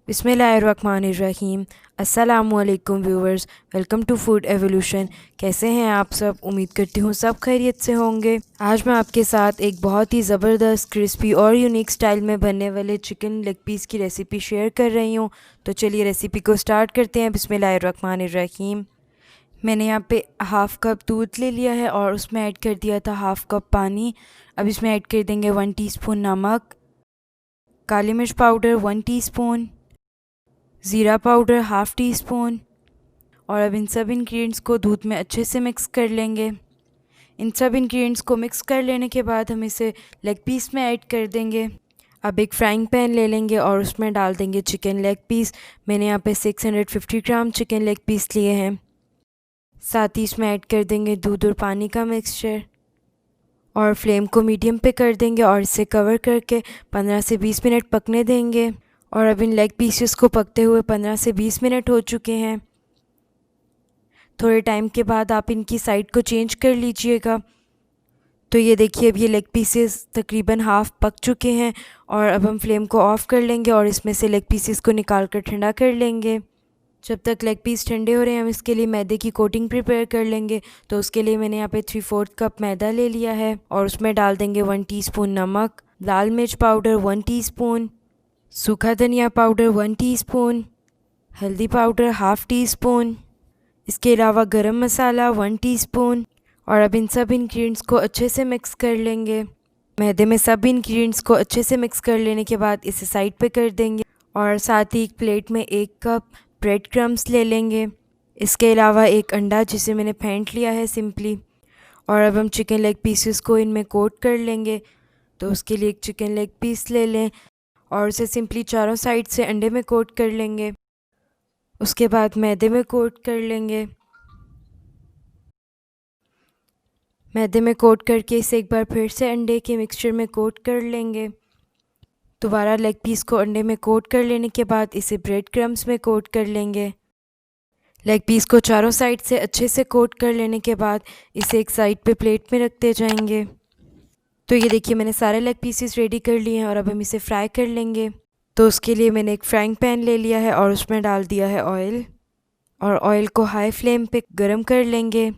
बिस्मिल्लाहिर्रहमानिर्रहीम। अस्सलामुअलैकुम viewers, welcome to food evolution. कैसे हैं आप सब? उम्मीद करती हूँ सब खैरियत से होंगे। आज मैं आपके साथ एक बहुत ही ज़बरदस्त, क्रिस्पी और यूनिक स्टाइल में बनने वाले चिकन लेग पीस की रेसिपी शेयर कर रही हूँ। तो चलिए रेसिपी को स्टार्ट करते हैं। बिस्मिल्लाहिर्रहमानिर्रहीम। मैंने यहाँ पे हाफ़ कप दूध ले लिया है और उसमें ऐड कर दिया था हाफ़ कप पानी। अब इसमें ऐड कर देंगे 1 टीस्पून नमक, काली मिर्च पाउडर 1 टीस्पून, ज़ीरा पाउडर हाफ़ टी स्पून। और अब इन सब इंग्रेडिएंट्स को दूध में अच्छे से मिक्स कर लेंगे। इन सब इंग्रेडिएंट्स को मिक्स कर लेने के बाद हम इसे लेग पीस में ऐड कर देंगे। अब एक फ्राइंग पैन ले लेंगे और उसमें डाल देंगे चिकन लेग पीस। मैंने यहाँ पे 650 ग्राम चिकन लेग पीस लिए हैं। साथ ही इसमें ऐड कर देंगे दूध और पानी का मिक्सचर और फ्लेम को मीडियम पे कर देंगे और इसे कवर करके 15 से 20 मिनट पकने देंगे। और अब इन लेग पीसेस को पकते हुए 15 से 20 मिनट हो चुके हैं। थोड़े टाइम के बाद आप इनकी साइड को चेंज कर लीजिएगा। तो ये देखिए, अब ये लेग पीसेस तकरीबन हाफ़ पक चुके हैं और अब हम फ्लेम को ऑफ़ कर लेंगे और इसमें से लेग पीसेस को निकाल कर ठंडा कर लेंगे। जब तक लेग पीस ठंडे हो रहे हैं हम इसके लिए मैदे की कोटिंग प्रिपेयर कर लेंगे। तो उसके लिए मैंने यहाँ पे 3/4 कप मैदा ले लिया है और उसमें डाल देंगे 1 टीस्पून नमक, लाल मिर्च पाउडर 1 टीस्पून, सूखा धनिया पाउडर 1 टीस्पून, हल्दी पाउडर हाफ़ टी स्पून, इसके अलावा गरम मसाला 1 टीस्पून। और अब इन सब इंग्रेडिएंट्स को अच्छे से मिक्स कर लेंगे। मैदे में सब इंग्रेडिएंट्स को अच्छे से मिक्स कर लेने के बाद इसे साइड पे कर देंगे और साथ ही एक प्लेट में 1 कप ब्रेड क्रम्स ले लेंगे। इसके अलावा एक अंडा जिसे मैंने फेंट लिया है सिंपली। और अब हम चिकन लेग पीसेस को इनमें कोट कर लेंगे। तो उसके लिए एक चिकन लेग पीस ले लें और उसे सिंपली चारों साइड से अंडे में कोट कर लेंगे। उसके बाद मैदे में कोट कर लेंगे। मैदे में कोट करके इसे एक बार फिर से अंडे के मिक्सचर में कोट कर लेंगे। दोबारा लेग पीस को अंडे में कोट कर लेने के बाद इसे ब्रेड क्रम्स में कोट कर लेंगे। लेग पीस को चारों साइड से अच्छे से कोट कर लेने के बाद इसे एक साइड पे प्लेट में रखते जाएंगे। तो ये देखिए, मैंने सारे लेग पीसेस रेडी कर लिए हैं और अब हम इसे फ्राई कर लेंगे। तो उसके लिए मैंने एक फ्राइंग पैन ले लिया है और उसमें डाल दिया है ऑयल और ऑयल को हाई फ्लेम पे गरम कर लेंगे।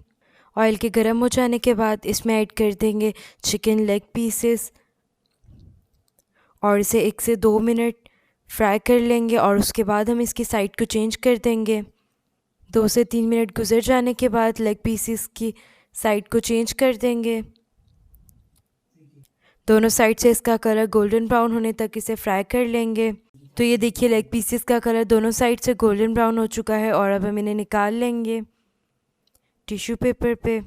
ऑयल के गरम हो जाने के बाद इसमें ऐड कर देंगे चिकन लेग पीसेस और इसे 1 से 2 मिनट फ्राई कर लेंगे और उसके बाद हम इसकी साइड को चेंज कर देंगे। 2 से 3 मिनट गुजर जाने के बाद लेग पीसेस की साइड को चेंज कर देंगे। दोनों साइड से इसका कलर गोल्डन ब्राउन होने तक इसे फ्राई कर लेंगे। तो ये देखिए, लेग पीसेस का कलर दोनों साइड से गोल्डन ब्राउन हो चुका है और अब हम इन्हें निकाल लेंगे टिश्यू पेपर पे।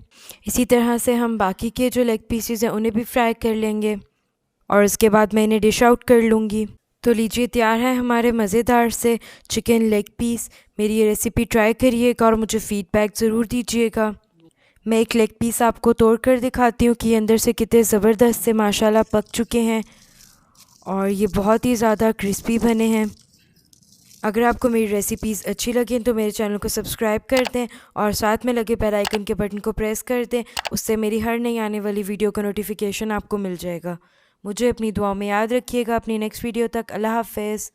इसी तरह से हम बाकी के जो लेग पीसेस हैं उन्हें भी फ्राई कर लेंगे और इसके बाद मैं इन्हें डिश आउट कर लूँगी। तो लीजिए, तैयार है हमारे मज़ेदार से चिकन लेग पीस। मेरी ये रेसिपी ट्राई करिएगा और मुझे फ़ीडबैक ज़रूर दीजिएगा। मैं एक लेग पीस आपको तोड़ कर दिखाती हूँ कि अंदर से कितने ज़बरदस्त से माशाल्लाह पक चुके हैं और ये बहुत ही ज़्यादा क्रिस्पी बने हैं। अगर आपको मेरी रेसिपीज़ अच्छी लगें तो मेरे चैनल को सब्सक्राइब कर दें और साथ में लगे बेल आइकन के बटन को प्रेस कर दें। उससे मेरी हर नई आने वाली वीडियो का नोटिफिकेशन आपको मिल जाएगा। मुझे अपनी दुआओं में याद रखिएगा। अपनी नेक्स्ट वीडियो तक अल्लाह हाफ़िज़।